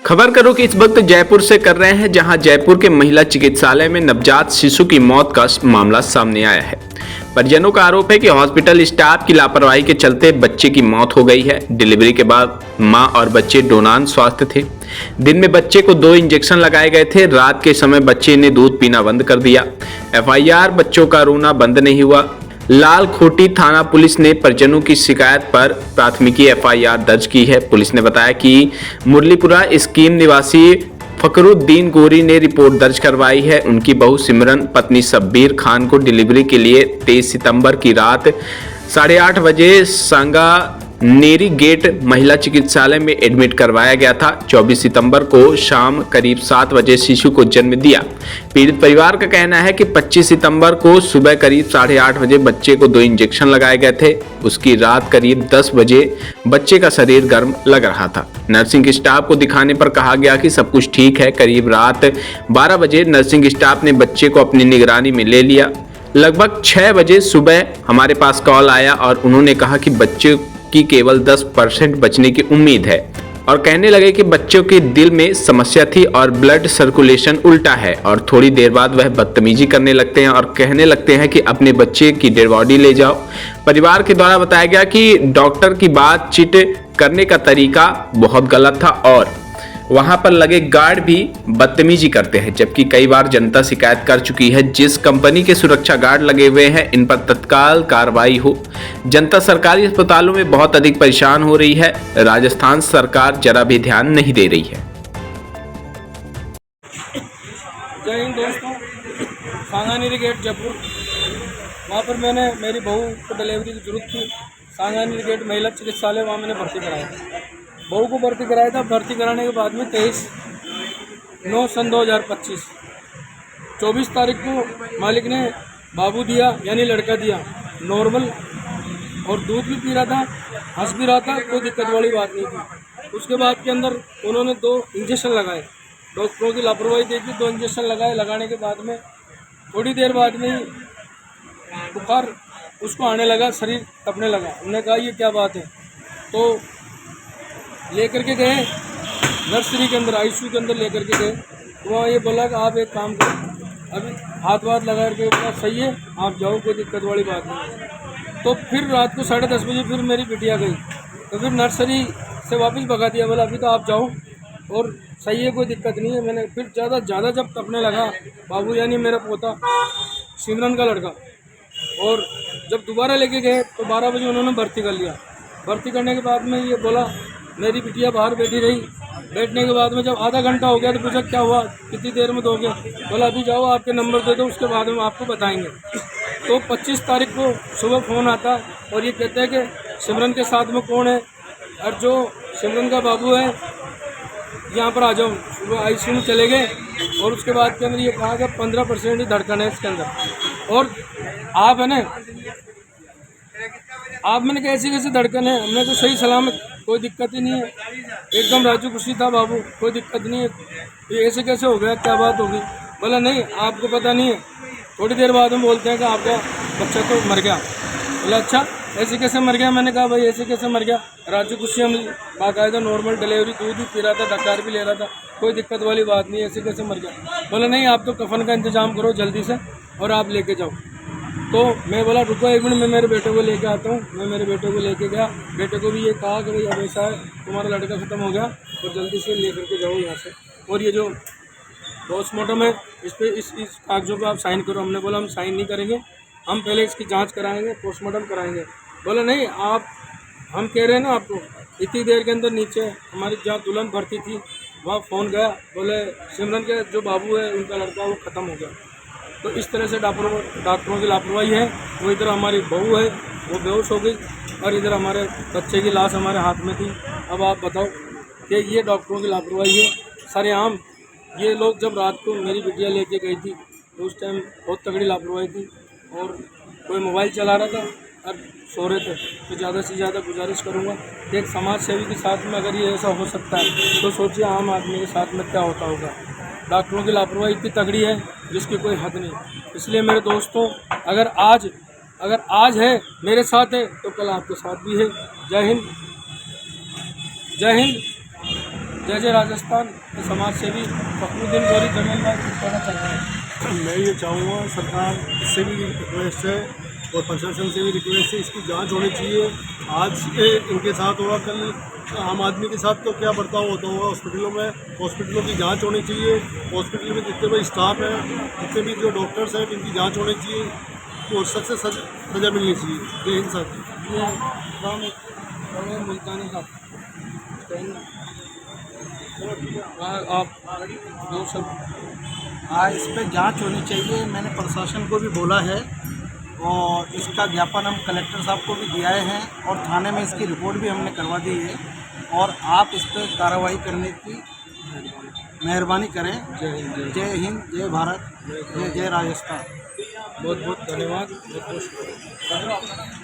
खबर करो कि इस वक्त जयपुर से कर रहे हैं, जहां जयपुर के महिला चिकित्सालय में नवजात शिशु की मौत का मामला सामने आया है। परिजनों का आरोप है कि हॉस्पिटल स्टाफ की लापरवाही के चलते बच्चे की मौत हो गई है। डिलीवरी के बाद मां और बच्चे डोनान स्वस्थ थे। दिन में बच्चे को 2 इंजेक्शन लगाए गए थे। रात के समय बच्चे ने दूध पीना बंद कर दिया। FIR, बच्चों का रोना बंद नहीं हुआ। लालखोटी थाना पुलिस ने परिजनों की शिकायत पर प्राथमिकी FIR दर्ज की है। पुलिस ने बताया कि मुरलीपुरा स्कीम निवासी फकरुद्दीन गोरी ने रिपोर्ट दर्ज करवाई है। उनकी बहू सिमरन पत्नी शब्बीर खान को डिलीवरी के लिए 23 सितंबर की रात 8:30 बजे सांगा नेरी गेट महिला चिकित्सालय में एडमिट करवाया गया था। 24 सितंबर को शाम करीब 7 बजे शिशु को जन्म दिया। पीड़ित परिवार का कहना है कि 25 सितंबर को सुबह करीब 8:30 बजे बच्चे को 2 इंजेक्शन लगाए गए थे। उसकी रात करीब 10 बजे बच्चे का शरीर गर्म लग रहा था। नर्सिंग स्टाफ को दिखाने पर कहा गया कि सब कुछ ठीक है। करीब रात 12 बजे नर्सिंग स्टाफ ने बच्चे को अपनी निगरानी में ले लिया। लगभग 6 बजे सुबह हमारे पास कॉल आया और उन्होंने कहा कि बच्चे की केवल 10% बचने की उम्मीद है और कहने लगे कि बच्चों के दिल में समस्या थी और ब्लड सर्कुलेशन उल्टा है। और थोड़ी देर बाद वह बदतमीजी करने लगते हैं और कहने लगते हैं कि अपने बच्चे की डेड बॉडी ले जाओ। परिवार के द्वारा बताया गया कि डॉक्टर की बातचीत करने का तरीका बहुत गलत था और वहां पर लगे गार्ड भी बदतमीजी करते हैं, जबकि कई बार जनता शिकायत कर चुकी है। जिस कंपनी के सुरक्षा गार्ड लगे हुए हैं, इन पर तत्काल कार्रवाई हो। जनता सरकारी अस्पतालों में बहुत अधिक परेशान हो रही है। राजस्थान सरकार जरा भी ध्यान नहीं दे रही है। जय हिंद दोस्तों, सांगानेरी गेट जयपुर, वहाँ पर मैंने मेरी बहू को डिलीवरी की जरूरत थी। सांगानेरी गेट महिला चिकित्सालय, वहाँ मैंने भर्ती कराया। बहू को भर्ती कराया था। भर्ती कराने के बाद में 23/9/2025 24 तारीख को मालिक ने बाबू दिया, यानी लड़का दिया, नॉर्मल, और दूध भी पी रहा था, हंस भी रहा था, कोई दिक्कत वाली बात नहीं थी। उसके बाद के अंदर उन्होंने 2 इंजेक्शन लगाए। डॉक्टरों की लापरवाही देखी। 2 इंजेक्शन लगाए। लगाने के बाद में थोड़ी देर बाद में बुखार उसको आने लगा, शरीर तपने लगा। हमने कहा ये क्या बात है, तो लेकर के गए नर्सरी के अंदर, ICU के अंदर लेकर के गए। तो वहाँ ये बोला कि आप एक काम करो, अभी हाथ वाथ लगा के बोला सही है, आप जाओ, कोई दिक्कत वाली बात नहीं। तो फिर रात को 10:30 बजे फिर मेरी बिटिया गई, तो फिर नर्सरी से वापस भगा दिया। बोला अभी तो आप जाओ और सही है, कोई दिक्कत नहीं है। मैंने फिर ज़्यादा जब तपने लगा बाबू, यानी मेरा पोता सिमरन का लड़का, और जब दोबारा लेके गए तो 12 बजे उन्होंने भर्ती कर लिया। भर्ती करने के बाद में ये बोला, मेरी बिटिया बाहर बैठी रही। बैठने के बाद में जब आधा घंटा हो गया तो पूछा क्या हुआ, कितनी देर में दोगे? बोला अभी जाओ, आपके नंबर दे दो, उसके बाद में आपको बताएंगे। तो 25 तारीख को सुबह फ़ोन आता और ये कहते हैं कि सिमरन के साथ में कौन है, और जो सिमरन का बाबू है यहाँ पर आ जाओ। सुबह ICU में चले गए और उसके बाद के अंदर ये कहा कि 15% ही धड़कन है इसके अंदर, और आप है ना, आप मैंने कैसी कैसी धड़कन है। हमने तो सही सलामत, कोई दिक्कत ही नहीं है, एकदम राजू खुशी था बाबू, कोई दिक्कत नहीं है। ये ऐसे कैसे हो गया, क्या बात होगी? बोला नहीं, आपको पता नहीं है। थोड़ी देर बाद में बोलते हैं कि आपका बच्चा तो मर गया। बोला अच्छा, ऐसे कैसे मर गया? मैंने कहा भाई ऐसे कैसे मर गया, राजू खुशी हम बाकायदा नॉर्मल डिलीवरी, दूध भी पी रहा था, डकार भी ले रहा था, कोई दिक्कत वाली बात नहीं, ऐसे कैसे मर गया? बोला नहीं, आप तो कफन का इंतजाम करो जल्दी से और आप लेके जाओ। तो मैं बोला रुको 1 मिनट, मैं मेरे बेटे को लेके आता हूँ। मैं मेरे बेटे को लेके गया। बेटे को भी ये कहा कि भाई अब ऐसा है, तुम्हारा लड़का ख़त्म हो गया तो जल्दी से ले करके जाओ यहाँ से, और ये जो पोस्टमार्टम है इस पर इस कागजों पे आप साइन करो। हमने बोला हम साइन नहीं करेंगे, हम पहले इसकी जांच कराएंगे, पोस्टमार्टम कराएंगे। बोला नहीं, आप, हम कह रहे हैं ना आपको। इतनी देर के अंदर नीचे हमारी जहाँ दुल्हन भर्ती थी वहाँ फ़ोन गया, बोले सिमरन के जो बाबू है उनका लड़का वो ख़त्म हो गया। तो इस तरह से डॉक्टरों की लापरवाही है। वो इधर हमारी बहू है वो बेहोश हो गई और इधर हमारे बच्चे की लाश हमारे हाथ में थी। अब आप बताओ कि ये डॉक्टरों की लापरवाही है सरेआम। ये लोग जब रात को मेरी बिटिया लेके गई थी तो उस टाइम बहुत तगड़ी लापरवाही थी, और कोई मोबाइल चला रहा था और सो रहे थे। तो ज़्यादा से ज़्यादा गुजारिश करूँगा कि एक समाज सेवी के साथ में अगर ये ऐसा हो सकता है तो सोचिए आम आदमी के साथ में क्या होता होगा। डॉक्टरों की लापरवाही इतनी तगड़ी है जिसकी कोई हद नहीं। इसलिए मेरे दोस्तों, अगर आज है मेरे साथ है तो कल आपके साथ भी है। जय हिंद, जय हिंद। जय जय राजस्थान के समाज सेवी फखरुद्दीन गौरी जमील भाई कुछ कहना चाहते हैं। मैं ये चाहूँगा सरकार से भी रिक्वेस्ट है और प्रशासन से भी रिक्वेस्ट है, इसकी जांच होनी चाहिए। आज इनके साथ होगा, कल आम आदमी के साथ तो क्या बर्ताव होता होगा हॉस्पिटलों में। हॉस्पिटलों की जांच होनी चाहिए। हॉस्पिटल में जितने भी स्टाफ हैं, जितने भी जो डॉक्टर्स हैं, इनकी जांच होनी चाहिए और सख्त से सजा मिलनी चाहिए। जय हिंद साथी। मुल्तानी साहब आप दो सब हाँ, इस पर जांच होनी चाहिए। मैंने प्रशासन को भी बोला है और इसका ज्ञापन हम कलेक्टर साहब को भी दिया है और थाने में इसकी रिपोर्ट भी हमने करवा दी है और आप इस पर कार्रवाई करने की मेहरबानी करें। जय हिंद, जय भारत, जय जय राजस्थान। बहुत बहुत धन्यवाद। बहुत बहुत शुक्रिया।